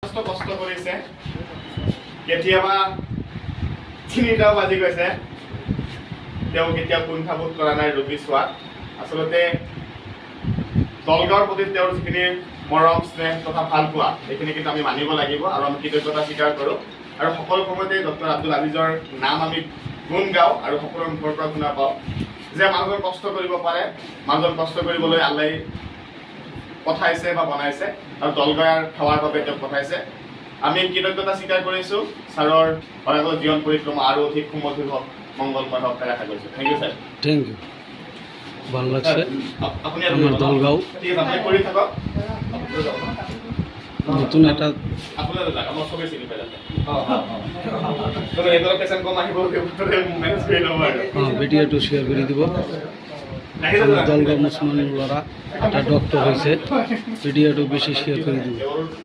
কষ্ট কৰিছে কেতিয়াবা 3টাও বাজি গৈছে তেওঁ কেতিয়াও কুণ্ঠাবোধ কৰা নাই ৰোগী চোৱাত আচলতে দলগাঁৱৰ প্ৰতি তেওঁৰ যিখিনি মৰম স্নেহ তথা ভাল পোৱা সেইখিনি কিন্তু আমি মানিব লাগিব আৰু আমি কৃতজ্ঞতা স্বীকাৰ কৰোঁ আৰু সকলো সময়তে ডক্টৰ আব্দুল আজিজৰ নাম আমি গুণ গাওঁ আৰু সকলোৰে মুখৰ পৰা শুনা পাওঁ যে মানুহজন কষ্ট কৰিব পাৰে মানুহজন কষ্ট কৰিবলৈ আল্লাই পঠাইছে বা বনাইছে আৰু দলগাঁৱৰ সেৱাৰ বাবে তেওঁক পঠাইছে আমি কৃতজ্ঞতা স্বীকাৰ কৰিছোঁ ছাৰৰ অনাগত জীৱন পৰিক্ৰমা আৰু অধিক সুমধুৰ হওক মংগলময় হওক তাই আশা কৰিছোঁ thank you sir thank you ভালো লাগছে আপুনি আমাৰ দলগাঁও ঠিক আছে আপুনি কৰি থাকক নতুন এটা আপোনাৰ যাক আমাৰ চবেই চিনি পাই যাতে এইদৰে পেচেণ্ট কম আহিব মেনেজ কৰি ল'ব আৰু ভিডিওটো শেয়াৰ কৰে দিব আমাৰ দলগাঁও মুসলমান লড়া একটা ডক্টৰ হয়েছে ভিডিওটো বেশি শেয়াৰ কৰে দিব